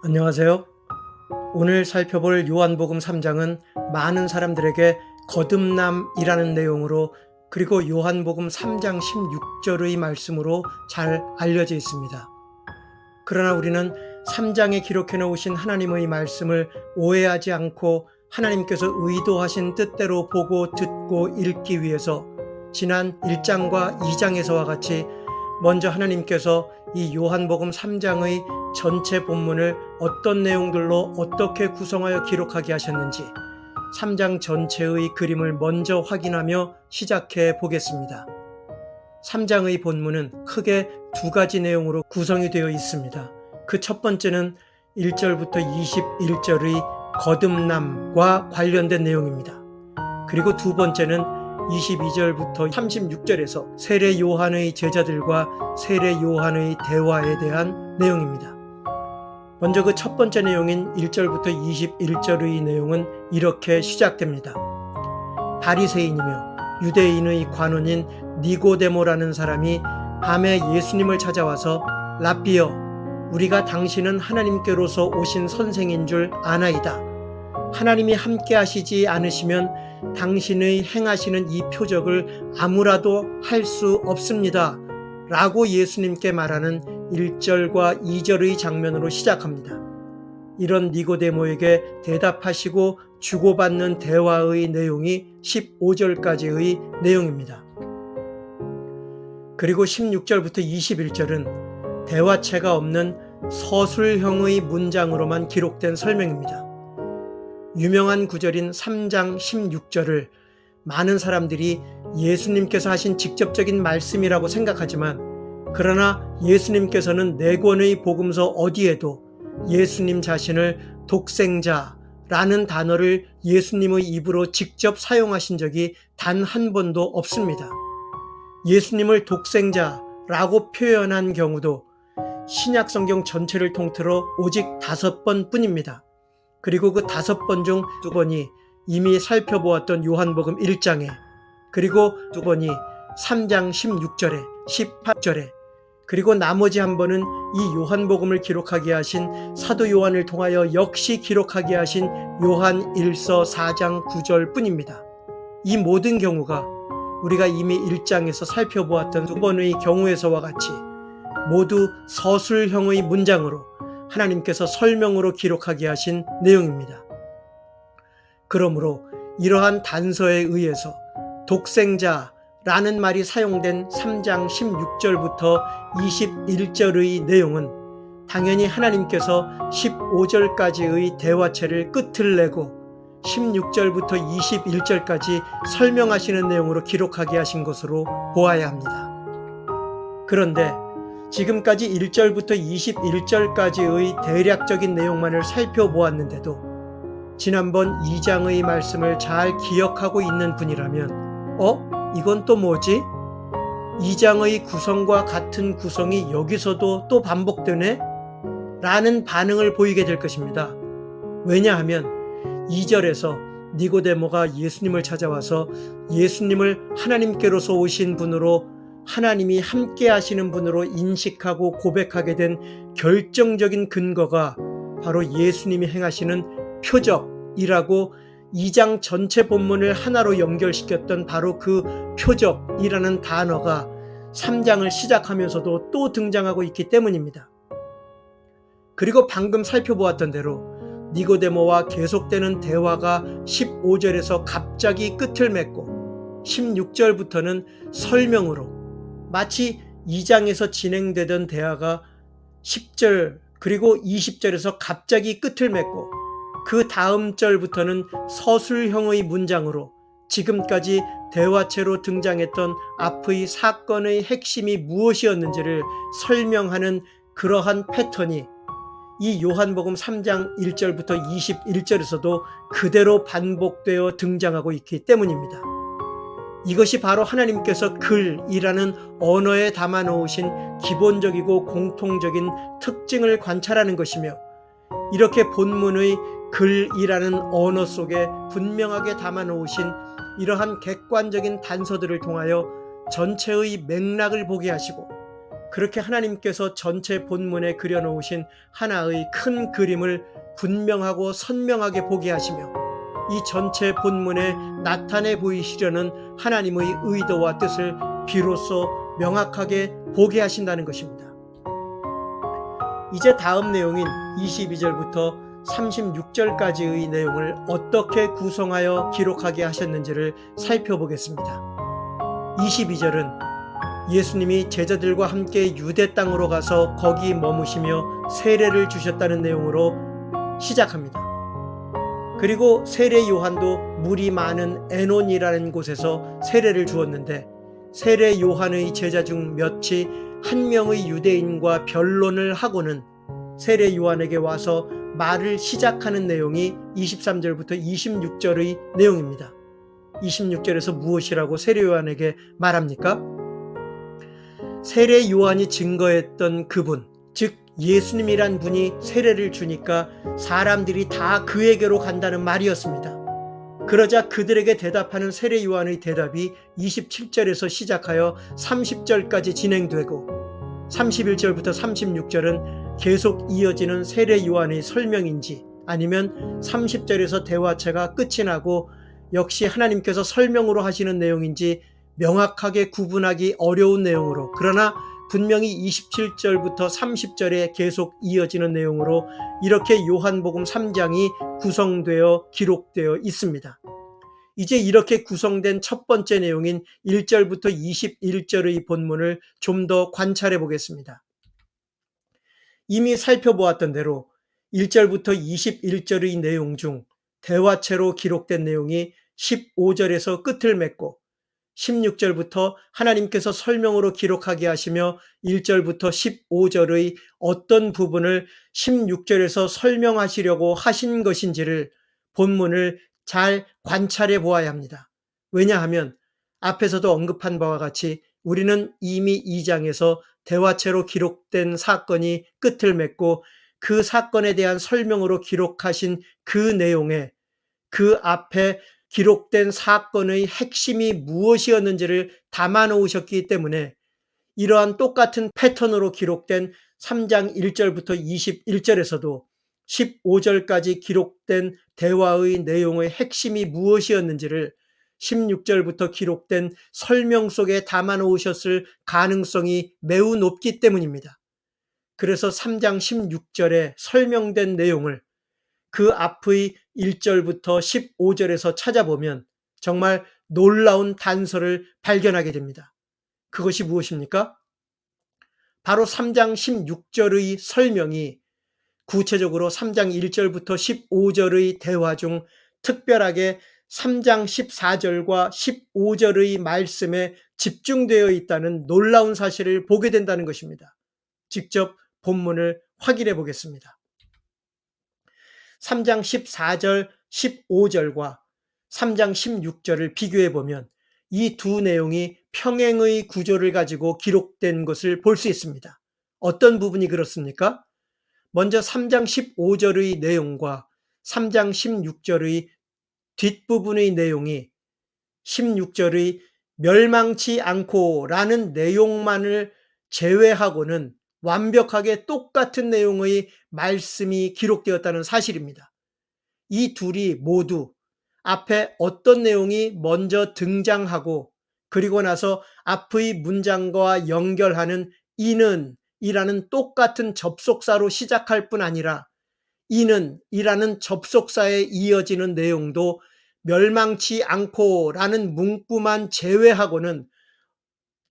안녕하세요. 오늘 살펴볼 요한복음 3장은 많은 사람들에게 거듭남이라는 내용으로 그리고 요한복음 3장 16절의 말씀으로 잘 알려져 있습니다. 그러나 우리는 3장에 기록해 놓으신 하나님의 말씀을 오해하지 않고 하나님께서 의도하신 뜻대로 보고 듣고 읽기 위해서 지난 1장과 2장에서와 같이 먼저 하나님께서 이 요한복음 3장의 전체 본문을 어떤 내용들로 어떻게 구성하여 기록하게 하셨는지 3장 전체의 그림을 먼저 확인하며 시작해 보겠습니다. 3장의 본문은 크게 두 가지 내용으로 구성이 되어 있습니다. 그 첫 번째는 1절부터 21절의 거듭남과 관련된 내용입니다. 그리고 두 번째는 22절부터 36절에서 세례 요한의 제자들과 세례 요한의 대화에 대한 내용입니다. 먼저 그 첫 번째 내용인 1절부터 21절의 내용은 이렇게 시작됩니다. 바리새인이며 유대인의 관원인 니고데모라는 사람이 밤에 예수님을 찾아와서 라삐여, 우리가 당신은 하나님께로서 오신 선생인 줄 아나이다. 하나님이 함께 하시지 않으시면 당신의 행하시는 이 표적을 아무라도 할 수 없습니다. 라고 예수님께 말하는 1절과 2절의 장면으로 시작합니다. 이런 니고데모에게 대답하시고 주고받는 대화의 내용이 15절까지의 내용입니다. 그리고 16절부터 21절은 대화체가 없는 서술형의 문장으로만 기록된 설명입니다. 유명한 구절인 3장 16절을 많은 사람들이 예수님께서 하신 직접적인 말씀이라고 생각하지만 그러나 예수님께서는 네 권의 복음서 어디에도 예수님 자신을 독생자라는 단어를 예수님의 입으로 직접 사용하신 적이 단 한 번도 없습니다. 예수님을 독생자라고 표현한 경우도 신약 성경 전체를 통틀어 오직 5번 뿐입니다. 그리고 그 5번 중 2번이 이미 살펴보았던 요한복음 1장에, 그리고 2번이 3장 16절에 18절에, 그리고 나머지 한 번은 이 요한복음을 기록하게 하신 사도 요한을 통하여 역시 기록하게 하신 요한 1서 4장 9절 뿐입니다. 이 모든 경우가 우리가 이미 1장에서 살펴보았던 2번의 경우에서와 같이 모두 서술형의 문장으로 하나님께서 설명으로 기록하게 하신 내용입니다. 그러므로 이러한 단서에 의해서 독생자라는 말이 사용된 3장 16절부터 21절의 내용은 당연히 하나님께서 15절까지의 대화체를 끝을 내고 16절부터 21절까지 설명하시는 내용으로 기록하게 하신 것으로 보아야 합니다. 그런데 지금까지 1절부터 21절까지의 대략적인 내용만을 살펴보았는데도 지난번 2장의 말씀을 잘 기억하고 있는 분이라면 이건 또 뭐지? 2장의 구성과 같은 구성이 여기서도 또 반복되네? 라는 반응을 보이게 될 것입니다. 왜냐하면 2절에서 니고데모가 예수님을 찾아와서 예수님을 하나님께로서 오신 분으로 하나님이 함께 하시는 분으로 인식하고 고백하게 된 결정적인 근거가 바로 예수님이 행하시는 표적이라고 2장 전체 본문을 하나로 연결시켰던 바로 그 표적이라는 단어가 3장을 시작하면서도 또 등장하고 있기 때문입니다. 그리고 방금 살펴보았던 대로 니고데모와 계속되는 대화가 15절에서 갑자기 끝을 맺고 16절부터는 설명으로 마치 2장에서 진행되던 대화가 10절 그리고 20절에서 갑자기 끝을 맺고 그 다음 절부터는 서술형의 문장으로 지금까지 대화체로 등장했던 앞의 사건의 핵심이 무엇이었는지를 설명하는 그러한 패턴이 이 요한복음 3장 1절부터 21절에서도 그대로 반복되어 등장하고 있기 때문입니다. 이것이 바로 하나님께서 글이라는 언어에 담아 놓으신 기본적이고 공통적인 특징을 관찰하는 것이며 이렇게 본문의 글이라는 언어 속에 분명하게 담아 놓으신 이러한 객관적인 단서들을 통하여 전체의 맥락을 보게 하시고 그렇게 하나님께서 전체 본문에 그려놓으신 하나의 큰 그림을 분명하고 선명하게 보게 하시며 이 전체 본문에 나타내 보이시려는 하나님의 의도와 뜻을 비로소 명확하게 보게 하신다는 것입니다. 이제 다음 내용인 22절부터 36절까지의 내용을 어떻게 구성하여 기록하게 하셨는지를 살펴보겠습니다. 22절은 예수님이 제자들과 함께 유대 땅으로 가서 거기 머무시며 세례를 주셨다는 내용으로 시작합니다. 그리고 세례 요한도 물이 많은 에논이라는 곳에서 세례를 주었는데 세례 요한의 제자 중 몇이 한 명의 유대인과 변론을 하고는 세례 요한에게 와서 말을 시작하는 내용이 23절부터 26절의 내용입니다. 26절에서 무엇이라고 세례 요한에게 말합니까? 세례 요한이 증거했던 그분, 즉 예수님이란 분이 세례를 주니까 사람들이 다 그에게로 간다는 말이었습니다. 그러자 그들에게 대답하는 세례 요한의 대답이 27절에서 시작하여 30절까지 진행되고 31절부터 36절은 계속 이어지는 세례 요한의 설명인지 아니면 30절에서 대화체가 끝이 나고 역시 하나님께서 설명으로 하시는 내용인지 명확하게 구분하기 어려운 내용으로, 그러나 분명히 27절부터 30절에 계속 이어지는 내용으로 이렇게 요한복음 3장이 구성되어 기록되어 있습니다. 이제 이렇게 구성된 첫 번째 내용인 1절부터 21절의 본문을 좀 더 관찰해 보겠습니다. 이미 살펴보았던 대로 1절부터 21절의 내용 중 대화체로 기록된 내용이 15절에서 끝을 맺고 16절부터 하나님께서 설명으로 기록하게 하시며 1절부터 15절의 어떤 부분을 16절에서 설명하시려고 하신 것인지를 본문을 잘 관찰해 보아야 합니다. 왜냐하면 앞에서도 언급한 바와 같이 우리는 이미 2장에서 대화체로 기록된 사건이 끝을 맺고 그 사건에 대한 설명으로 기록하신 그 내용에 그 앞에 기록된 사건의 핵심이 무엇이었는지를 담아 놓으셨기 때문에 이러한 똑같은 패턴으로 기록된 3장 1절부터 21절에서도 15절까지 기록된 대화의 내용의 핵심이 무엇이었는지를 16절부터 기록된 설명 속에 담아 놓으셨을 가능성이 매우 높기 때문입니다. 그래서 3장 16절에 설명된 내용을 그 앞의 1절부터 15절에서 찾아보면 정말 놀라운 단서를 발견하게 됩니다. 그것이 무엇입니까? 바로 3장 16절의 설명이 구체적으로 3장 1절부터 15절의 대화 중 특별하게 3장 14절과 15절의 말씀에 집중되어 있다는 놀라운 사실을 보게 된다는 것입니다. 직접 본문을 확인해 보겠습니다. 3장 14절, 15절과 3장 16절을 비교해 보면 이 두 내용이 평행의 구조를 가지고 기록된 것을 볼 수 있습니다. 어떤 부분이 그렇습니까? 먼저 3장 15절의 내용과 3장 16절의 뒷부분의 내용이 16절의 멸망치 않고라는 내용만을 제외하고는 완벽하게 똑같은 내용의 말씀이 기록되었다는 사실입니다. 이 둘이 모두 앞에 어떤 내용이 먼저 등장하고 그리고 나서 앞의 문장과 연결하는 이는 이라는 똑같은 접속사로 시작할 뿐 아니라 이는 이라는 접속사에 이어지는 내용도 멸망치 않고라는 문구만 제외하고는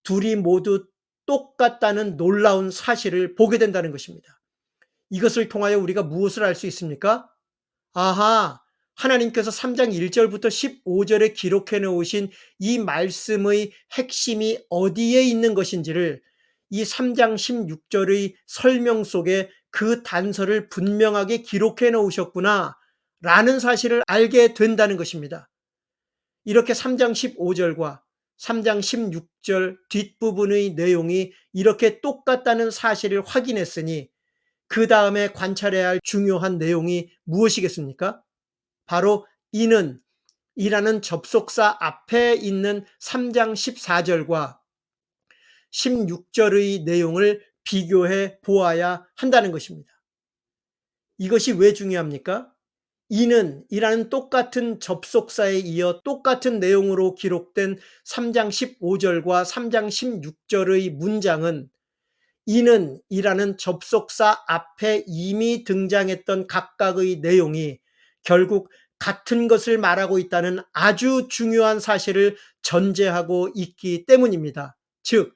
둘이 모두 똑같다는 놀라운 사실을 보게 된다는 것입니다. 이것을 통하여 우리가 무엇을 알 수 있습니까? 아하, 하나님께서 3장 1절부터 15절에 기록해 놓으신 이 말씀의 핵심이 어디에 있는 것인지를 이 3장 16절의 설명 속에 그 단서를 분명하게 기록해 놓으셨구나 라는 사실을 알게 된다는 것입니다. 이렇게 3장 15절과 3장 16절 뒷부분의 내용이 이렇게 똑같다는 사실을 확인했으니 그 다음에 관찰해야 할 중요한 내용이 무엇이겠습니까? 바로 이는 이라는 접속사 앞에 있는 3장 14절과 16절의 내용을 비교해 보아야 한다는 것입니다. 이것이 왜 중요합니까? 이는 이라는 똑같은 접속사에 이어 똑같은 내용으로 기록된 3장 15절과 3장 16절의 문장은 이는 이라는 접속사 앞에 이미 등장했던 각각의 내용이 결국 같은 것을 말하고 있다는 아주 중요한 사실을 전제하고 있기 때문입니다. 즉,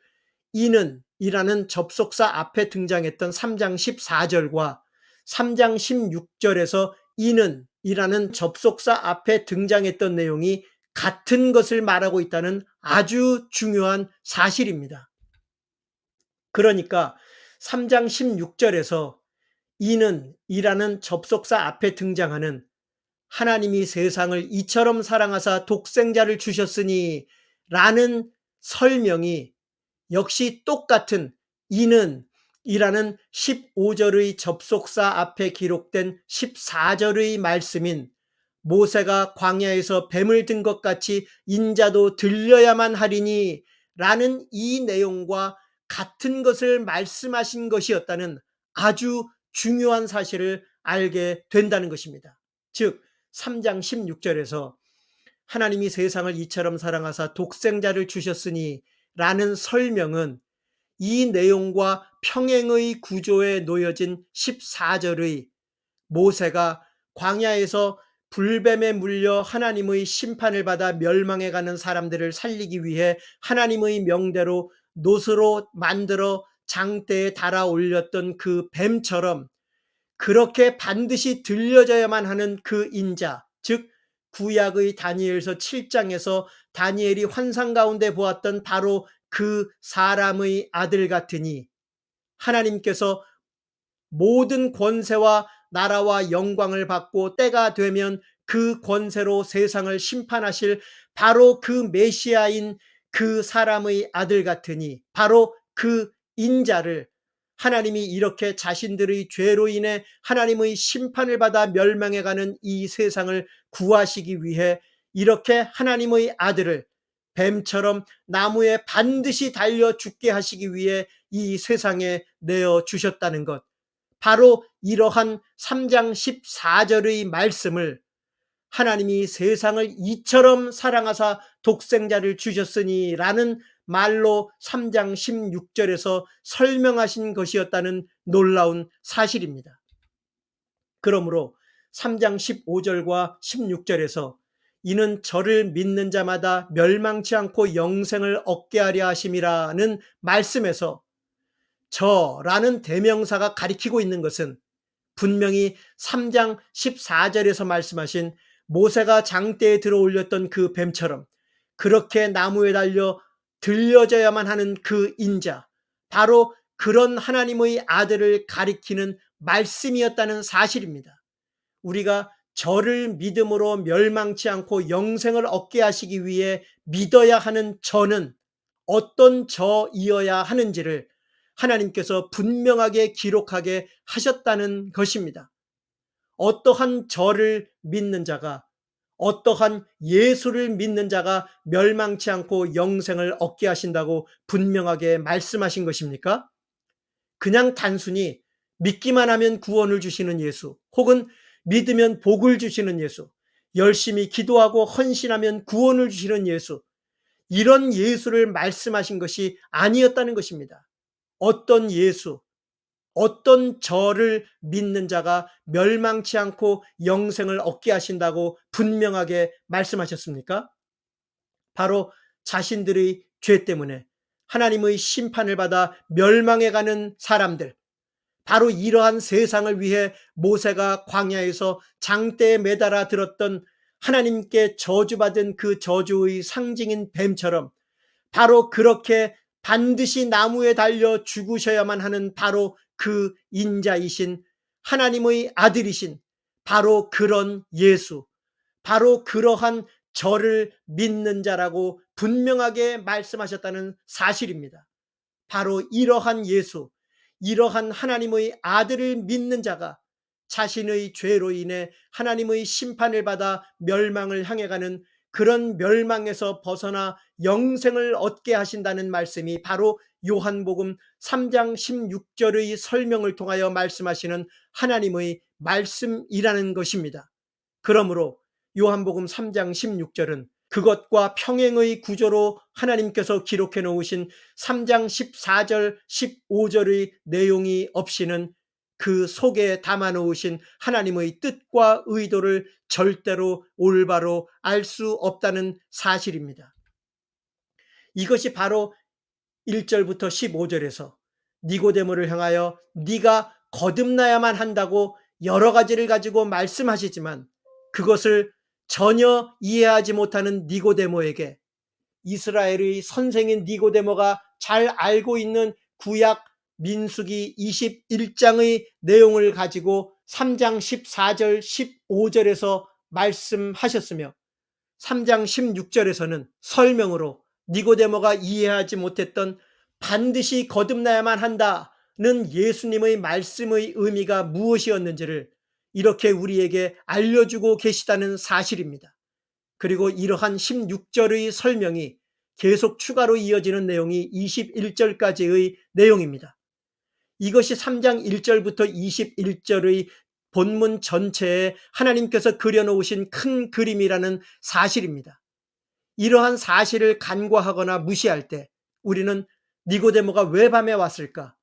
이는 이라는 접속사 앞에 등장했던 3장 14절과 3장 16절에서 이는 이라는 접속사 앞에 등장했던 내용이 같은 것을 말하고 있다는 아주 중요한 사실입니다. 그러니까 3장 16절에서 이는 이라는 접속사 앞에 등장하는 하나님이 세상을 이처럼 사랑하사 독생자를 주셨으니 라는 설명이 역시 똑같은 이는 이라는 15절의 접속사 앞에 기록된 14절의 말씀인 모세가 광야에서 뱀을 든 것 같이 인자도 들려야만 하리니 라는 이 내용과 같은 것을 말씀하신 것이었다는 아주 중요한 사실을 알게 된다는 것입니다. 즉 3장 16절에서 하나님이 세상을 이처럼 사랑하사 독생자를 주셨으니 라는 설명은 이 내용과 평행의 구조에 놓여진 14절의 모세가 광야에서 불뱀에 물려 하나님의 심판을 받아 멸망해 가는 사람들을 살리기 위해 하나님의 명대로 놋으로 만들어 장대에 달아 올렸던 그 뱀처럼 그렇게 반드시 들려져야만 하는 그 인자, 즉 구약의 다니엘서 7장에서 다니엘이 환상 가운데 보았던 바로 그 사람의 아들 같으니 하나님께서 모든 권세와 나라와 영광을 받고 때가 되면 그 권세로 세상을 심판하실 바로 그 메시아인 그 사람의 아들 같으니 바로 그 인자를 하나님이 이렇게 자신들의 죄로 인해 하나님의 심판을 받아 멸망해가는 이 세상을 구하시기 위해 이렇게 하나님의 아들을 뱀처럼 나무에 반드시 달려 죽게 하시기 위해 이 세상에 내어 주셨다는 것, 바로 이러한 3장 14절의 말씀을 하나님이 세상을 이처럼 사랑하사 독생자를 주셨으니 라는 말로 3장 16절에서 설명하신 것이었다는 놀라운 사실입니다. 그러므로 3장 15절과 16절에서 이는 저를 믿는 자마다 멸망치 않고 영생을 얻게 하려 하심이라는 말씀에서 저라는 대명사가 가리키고 있는 것은 분명히 3장 14절에서 말씀하신 모세가 장대에 들어 올렸던 그 뱀처럼 그렇게 나무에 달려 들려져야만 하는 그 인자, 바로 그런 하나님의 아들을 가리키는 말씀이었다는 사실입니다. 우리가 저를 믿음으로 멸망치 않고 영생을 얻게 하시기 위해 믿어야 하는 저는 어떤 저이어야 하는지를 하나님께서 분명하게 기록하게 하셨다는 것입니다. 어떠한 저를 믿는 자가, 어떠한 예수를 믿는 자가 멸망치 않고 영생을 얻게 하신다고 분명하게 말씀하신 것입니까? 그냥 단순히 믿기만 하면 구원을 주시는 예수, 혹은 믿으면 복을 주시는 예수, 열심히 기도하고 헌신하면 구원을 주시는 예수, 이런 예수를 말씀하신 것이 아니었다는 것입니다. 어떤 예수, 어떤 저를 믿는 자가 멸망치 않고 영생을 얻게 하신다고 분명하게 말씀하셨습니까? 바로 자신들의 죄 때문에 하나님의 심판을 받아 멸망해가는 사람들, 바로 이러한 세상을 위해 모세가 광야에서 장대에 매달아 들었던 하나님께 저주받은 그 저주의 상징인 뱀처럼 바로 그렇게 반드시 나무에 달려 죽으셔야만 하는 바로 그 인자이신 하나님의 아들이신 바로 그런 예수, 바로 그러한 저를 믿는 자라고 분명하게 말씀하셨다는 사실입니다. 바로 이러한 예수, 이러한 하나님의 아들을 믿는 자가 자신의 죄로 인해 하나님의 심판을 받아 멸망을 향해 가는 그런 멸망에서 벗어나 영생을 얻게 하신다는 말씀이 바로 요한복음 3장 16절의 설명을 통하여 말씀하시는 하나님의 말씀이라는 것입니다. 그러므로 요한복음 3장 16절은 그것과 평행의 구조로 하나님께서 기록해 놓으신 3장 14절 15절의 내용이 없이는 그 속에 담아 놓으신 하나님의 뜻과 의도를 절대로 올바로 알 수 없다는 사실입니다. 이것이 바로 1절부터 15절에서 니고데모를 향하여 네가 거듭나야만 한다고 여러 가지를 가지고 말씀하시지만 그것을 전혀 이해하지 못하는 니고데모에게 이스라엘의 선생인 니고데모가 잘 알고 있는 구약 민수기 21장의 내용을 가지고 3장 14절 15절에서 말씀하셨으며 3장 16절에서는 설명으로 니고데모가 이해하지 못했던 반드시 거듭나야만 한다는 예수님의 말씀의 의미가 무엇이었는지를 이렇게 우리에게 알려주고 계시다는 사실입니다. 그리고 이러한 16절의 설명이 계속 추가로 이어지는 내용이 21절까지의 내용입니다. 이것이 3장 1절부터 21절의 본문 전체에 하나님께서 그려놓으신 큰 그림이라는 사실입니다. 이러한 사실을 간과하거나 무시할 때 우리는 니고데모가 왜 밤에 왔을까?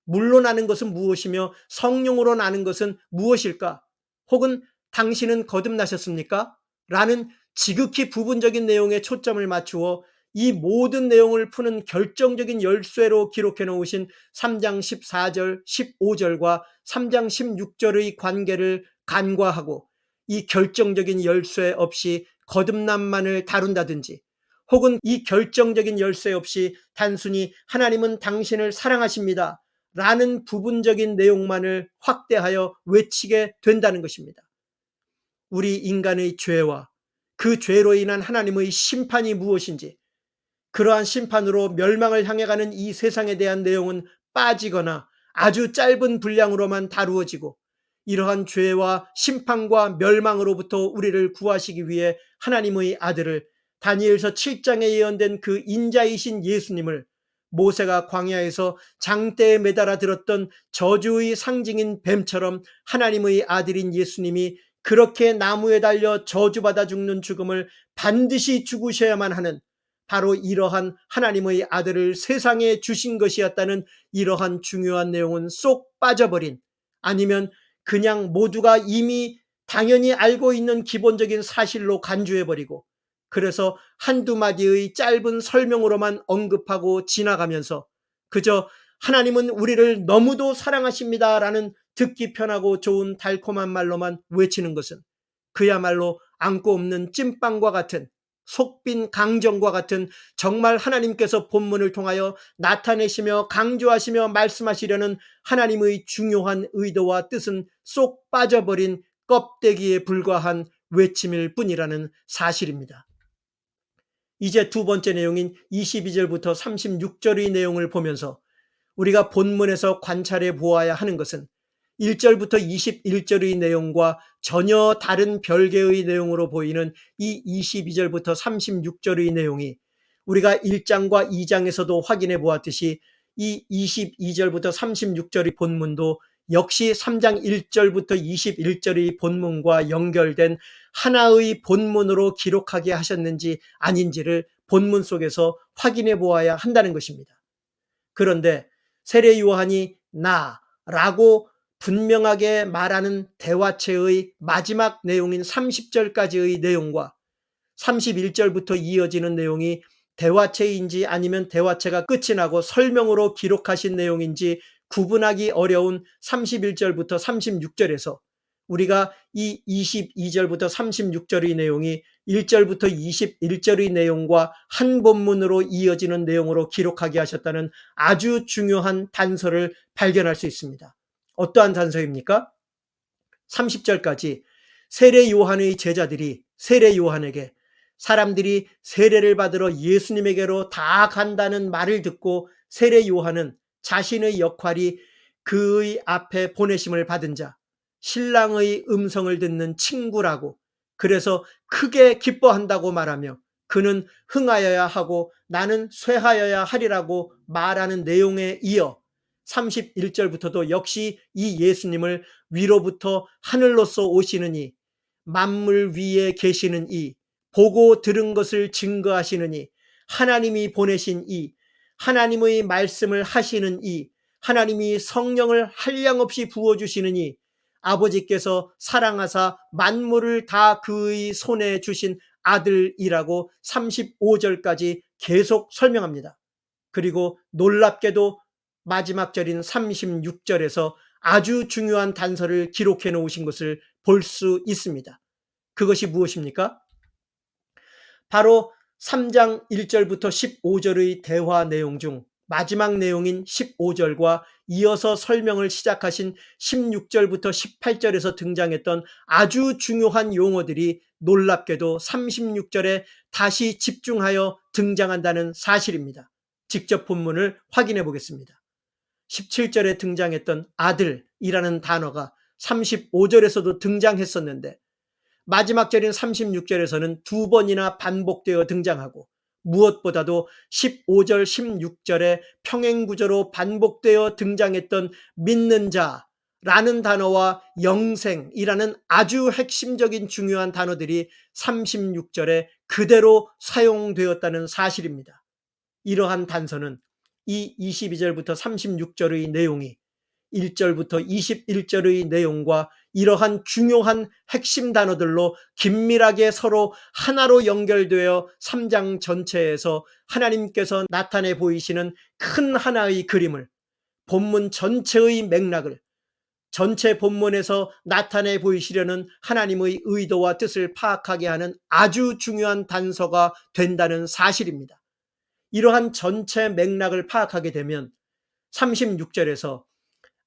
물로 나는 것은 무엇이며 성령으로 나는 것은 무엇일까? 혹은 당신은 거듭나셨습니까? 라는 지극히 부분적인 내용에 초점을 맞추어 이 모든 내용을 푸는 결정적인 열쇠로 기록해 놓으신 3장 14절 15절과 3장 16절의 관계를 간과하고 이 결정적인 열쇠 없이 거듭남만을 다룬다든지 혹은 이 결정적인 열쇠 없이 단순히 하나님은 당신을 사랑하십니다 라는 부분적인 내용만을 확대하여 외치게 된다는 것입니다. 우리 인간의 죄와 그 죄로 인한 하나님의 심판이 무엇인지, 그러한 심판으로 멸망을 향해 가는 이 세상에 대한 내용은 빠지거나 아주 짧은 분량으로만 다루어지고, 이러한 죄와 심판과 멸망으로부터 우리를 구하시기 위해 하나님의 아들을, 다니엘서 7장에 예언된 그 인자이신 예수님을 모세가 광야에서 장대에 매달아 들었던 저주의 상징인 뱀처럼 하나님의 아들인 예수님이 그렇게 나무에 달려 저주받아 죽는 죽음을 반드시 죽으셔야만 하는 바로 이러한 하나님의 아들을 세상에 주신 것이었다는 이러한 중요한 내용은 쏙 빠져버린, 아니면 그냥 모두가 이미 당연히 알고 있는 기본적인 사실로 간주해버리고 그래서 한두 마디의 짧은 설명으로만 언급하고 지나가면서 그저 하나님은 우리를 너무도 사랑하십니다 라는 듣기 편하고 좋은 달콤한 말로만 외치는 것은 그야말로 안고 없는 찐빵과 같은, 속빈 강정과 같은, 정말 하나님께서 본문을 통하여 나타내시며 강조하시며 말씀하시려는 하나님의 중요한 의도와 뜻은 쏙 빠져버린 껍데기에 불과한 외침일 뿐이라는 사실입니다. 이제 두 번째 내용인 22절부터 36절의 내용을 보면서 우리가 본문에서 관찰해 보아야 하는 것은 1절부터 21절의 내용과 전혀 다른 별개의 내용으로 보이는 이 22절부터 36절의 내용이 우리가 1장과 2장에서도 확인해 보았듯이 이 22절부터 36절의 본문도 역시 3장 1절부터 21절의 본문과 연결된 하나의 본문으로 기록하게 하셨는지 아닌지를 본문 속에서 확인해 보아야 한다는 것입니다. 그런데 세례 요한이 나라고 분명하게 말하는 대화체의 마지막 내용인 30절까지의 내용과 31절부터 이어지는 내용이 대화체인지 아니면 대화체가 끝이 나고 설명으로 기록하신 내용인지 구분하기 어려운 31절부터 36절에서 우리가 이 22절부터 36절의 내용이 1절부터 21절의 내용과 한 본문으로 이어지는 내용으로 기록하게 하셨다는 아주 중요한 단서를 발견할 수 있습니다. 어떠한 단서입니까? 30절까지 세례 요한의 제자들이 세례 요한에게 사람들이 세례를 받으러 예수님에게로 다 간다는 말을 듣고 세례 요한은 자신의 역할이 그의 앞에 보내심을 받은 자, 신랑의 음성을 듣는 친구라고, 그래서 크게 기뻐한다고 말하며 그는 흥하여야 하고 나는 쇠하여야 하리라고 말하는 내용에 이어 31절부터도 역시 이 예수님을 위로부터 하늘로서 오시는 이, 만물 위에 계시는 이, 보고 들은 것을 증거하시는 이, 하나님이 보내신 이, 하나님의 말씀을 하시는 이, 하나님이 성령을 한량없이 부어주시는 이, 아버지께서 사랑하사 만물을 다 그의 손에 주신 아들이라고 35절까지 계속 설명합니다. 그리고 놀랍게도 마지막 절인 36절에서 아주 중요한 단서를 기록해 놓으신 것을 볼 수 있습니다. 그것이 무엇입니까? 바로 3장 1절부터 15절의 대화 내용 중 마지막 내용인 15절과 이어서 설명을 시작하신 16절부터 18절에서 등장했던 아주 중요한 용어들이 놀랍게도 36절에 다시 집중하여 등장한다는 사실입니다. 직접 본문을 확인해 보겠습니다. 17절에 등장했던 아들이라는 단어가 35절에서도 등장했었는데 마지막 절인 36절에서는 두 번이나 반복되어 등장하고 무엇보다도 15절, 16절에 평행구조로 반복되어 등장했던 믿는 자라는 단어와 영생이라는 아주 핵심적인 중요한 단어들이 36절에 그대로 사용되었다는 사실입니다. 이러한 단서는 이 22절부터 36절의 내용이 1절부터 21절의 내용과 이러한 중요한 핵심 단어들로 긴밀하게 서로 하나로 연결되어 3장 전체에서 하나님께서 나타내 보이시는 큰 하나의 그림을, 본문 전체의 맥락을, 전체 본문에서 나타내 보이시려는 하나님의 의도와 뜻을 파악하게 하는 아주 중요한 단서가 된다는 사실입니다. 이러한 전체 맥락을 파악하게 되면 36절에서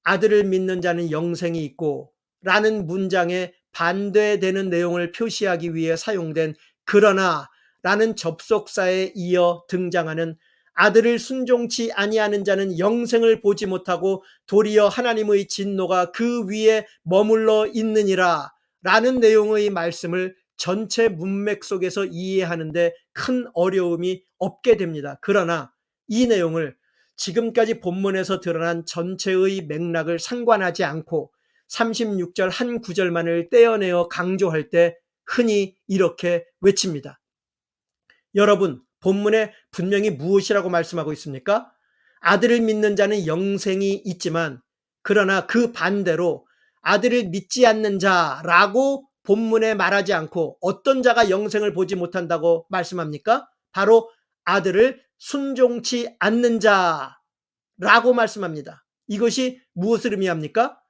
아들을 믿는 자는 영생이 있고 라는 문장에 반대되는 내용을 표시하기 위해 사용된 그러나 라는 접속사에 이어 등장하는 아들을 순종치 아니하는 자는 영생을 보지 못하고 도리어 하나님의 진노가 그 위에 머물러 있느니라 라는 내용의 말씀을 전체 문맥 속에서 이해하는데 큰 어려움이 없게 됩니다. 그러나 이 내용을 지금까지 본문에서 드러난 전체의 맥락을 상관하지 않고 36절 한 구절만을 떼어내어 강조할 때 흔히 이렇게 외칩니다. 여러분, 본문에 분명히 무엇이라고 말씀하고 있습니까? 아들을 믿는 자는 영생이 있지만 그러나 그 반대로 아들을 믿지 않는 자라고 본문에 말하지 않고 어떤 자가 영생을 보지 못한다고 말씀합니까? 바로 아들을 순종치 않는 자라고 말씀합니다. 이것이 무엇을 의미합니까?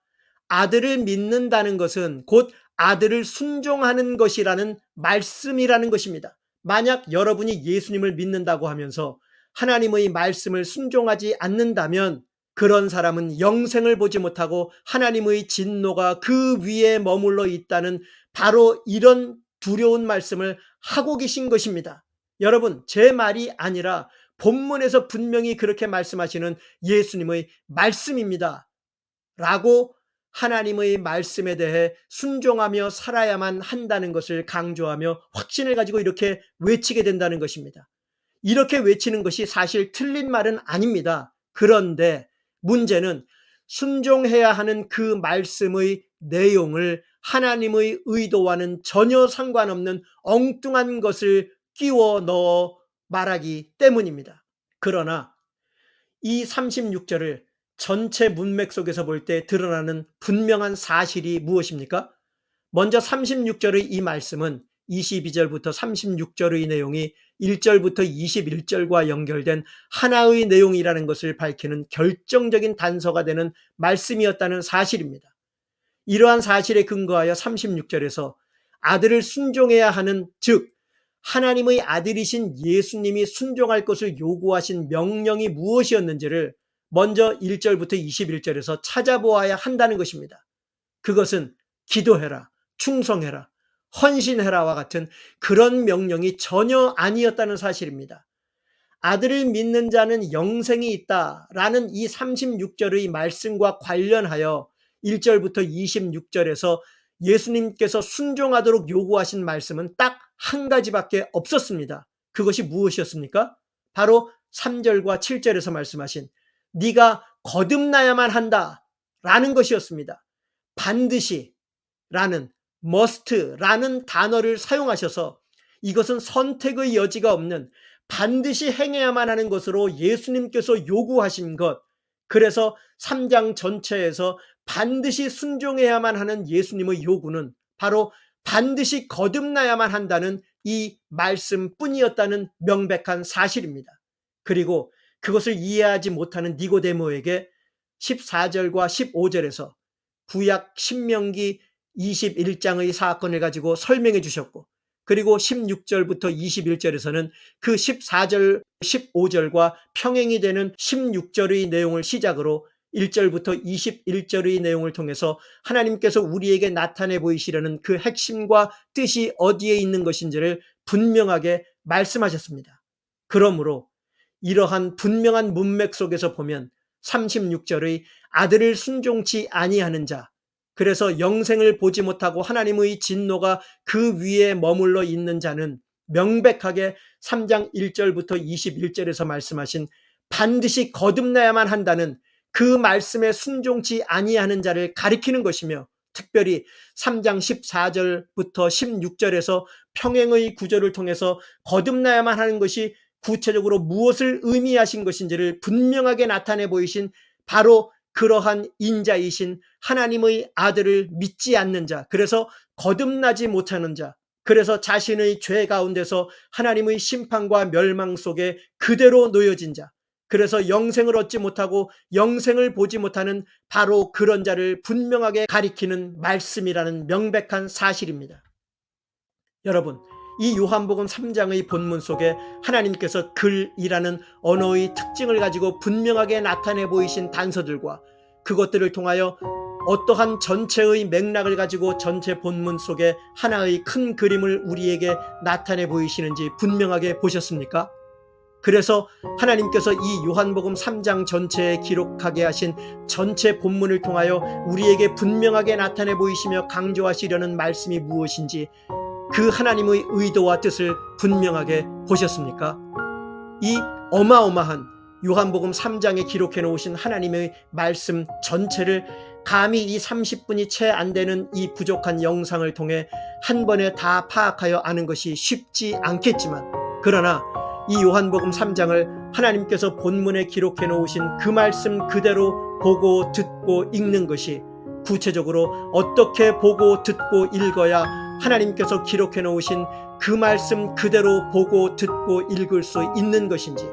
아들을 믿는다는 것은 곧 아들을 순종하는 것이라는 말씀이라는 것입니다. 만약 여러분이 예수님을 믿는다고 하면서 하나님의 말씀을 순종하지 않는다면 그런 사람은 영생을 보지 못하고 하나님의 진노가 그 위에 머물러 있다는 바로 이런 두려운 말씀을 하고 계신 것입니다. 여러분, 제 말이 아니라 본문에서 분명히 그렇게 말씀하시는 예수님의 말씀입니다. 라고 하나님의 말씀에 대해 순종하며 살아야만 한다는 것을 강조하며 확신을 가지고 이렇게 외치게 된다는 것입니다. 이렇게 외치는 것이 사실 틀린 말은 아닙니다. 그런데 문제는 순종해야 하는 그 말씀의 내용을 하나님의 의도와는 전혀 상관없는 엉뚱한 것을 끼워 넣어 말하기 때문입니다. 그러나 이 36절을 전체 문맥 속에서 볼 때 드러나는 분명한 사실이 무엇입니까? 먼저 36절의 이 말씀은 22절부터 36절의 내용이 1절부터 21절과 연결된 하나의 내용이라는 것을 밝히는 결정적인 단서가 되는 말씀이었다는 사실입니다. 이러한 사실에 근거하여 36절에서 아들을 순종해야 하는, 즉 하나님의 아들이신 예수님이 순종할 것을 요구하신 명령이 무엇이었는지를 먼저 1절부터 21절에서 찾아보아야 한다는 것입니다. 그것은 기도해라, 충성해라, 헌신해라와 같은 그런 명령이 전혀 아니었다는 사실입니다. 아들을 믿는 자는 영생이 있다라는 이 36절의 말씀과 관련하여 1절부터 26절에서 예수님께서 순종하도록 요구하신 말씀은 딱 한 가지밖에 없었습니다. 그것이 무엇이었습니까? 바로 3절과 7절에서 말씀하신 네가 거듭나야만 한다 라는 것이었습니다. 반드시 라는 must라는 단어를 사용하셔서 이것은 선택의 여지가 없는 반드시 행해야만 하는 것으로 예수님께서 요구하신 것, 그래서 3장 전체에서 반드시 순종해야만 하는 예수님의 요구는 바로 반드시 거듭나야만 한다는 이 말씀뿐이었다는 명백한 사실입니다. 그리고 그것을 이해하지 못하는 니고데모에게 14절과 15절에서 구약 신명기 21장의 사건을 가지고 설명해 주셨고, 그리고 16절부터 21절에서는 그 14절 15절과 평행이 되는 16절의 내용을 시작으로 1절부터 21절의 내용을 통해서 하나님께서 우리에게 나타내 보이시려는 그 핵심과 뜻이 어디에 있는 것인지를 분명하게 말씀하셨습니다. 그러므로 이러한 분명한 문맥 속에서 보면 36절의 아들을 순종치 아니하는 자, 그래서 영생을 보지 못하고 하나님의 진노가 그 위에 머물러 있는 자는 명백하게 3장 1절부터 21절에서 말씀하신 반드시 거듭나야만 한다는 그 말씀에 순종치 아니하는 자를 가리키는 것이며, 특별히 3장 14절부터 16절에서 평행의 구절을 통해서 거듭나야만 하는 것이 구체적으로 무엇을 의미하신 것인지를 분명하게 나타내 보이신 바로 그러한 인자이신 하나님의 아들을 믿지 않는 자, 그래서 거듭나지 못하는 자, 그래서 자신의 죄 가운데서 하나님의 심판과 멸망 속에 그대로 놓여진 자, 그래서 영생을 얻지 못하고 영생을 보지 못하는 바로 그런 자를 분명하게 가리키는 말씀이라는 명백한 사실입니다. 여러분, 이 요한복음 3장의 본문 속에 하나님께서 글이라는 언어의 특징을 가지고 분명하게 나타내 보이신 단서들과 그것들을 통하여 어떠한 전체의 맥락을 가지고 전체 본문 속에 하나의 큰 그림을 우리에게 나타내 보이시는지 분명하게 보셨습니까? 그래서 하나님께서 이 요한복음 3장 전체에 기록하게 하신 전체 본문을 통하여 우리에게 분명하게 나타내 보이시며 강조하시려는 말씀이 무엇인지 그 하나님의 의도와 뜻을 분명하게 보셨습니까? 이 어마어마한 요한복음 3장에 기록해 놓으신 하나님의 말씀 전체를 감히 이 30분이 채 안 되는 이 부족한 영상을 통해 한 번에 다 파악하여 아는 것이 쉽지 않겠지만, 그러나 이 요한복음 3장을 하나님께서 본문에 기록해 놓으신 그 말씀 그대로 보고 듣고 읽는 것이 구체적으로 어떻게 보고 듣고 읽어야 하나님께서 기록해 놓으신 그 말씀 그대로 보고 듣고 읽을 수 있는 것인지,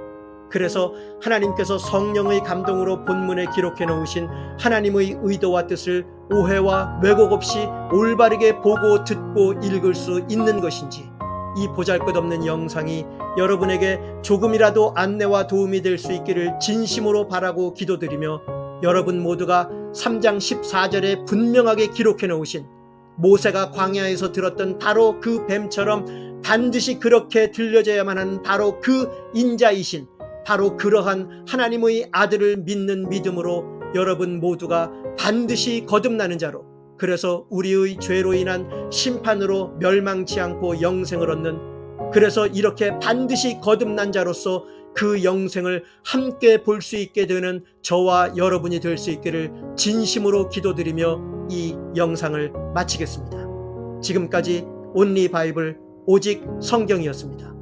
그래서 하나님께서 성령의 감동으로 본문에 기록해 놓으신 하나님의 의도와 뜻을 오해와 왜곡 없이 올바르게 보고 듣고 읽을 수 있는 것인지, 이 보잘것없는 영상이 여러분에게 조금이라도 안내와 도움이 될 수 있기를 진심으로 바라고 기도드리며, 여러분 모두가 3장 14절에 분명하게 기록해 놓으신 모세가 광야에서 들었던 바로 그 뱀처럼 반드시 그렇게 들려져야만 하는 바로 그 인자이신 바로 그러한 하나님의 아들을 믿는 믿음으로 여러분 모두가 반드시 거듭나는 자로, 그래서 우리의 죄로 인한 심판으로 멸망치 않고 영생을 얻는, 그래서 이렇게 반드시 거듭난 자로서 그 영생을 함께 볼 수 있게 되는 저와 여러분이 될 수 있기를 진심으로 기도드리며 이 영상을 마치겠습니다. 지금까지 온리 바이블 오직 성경이었습니다.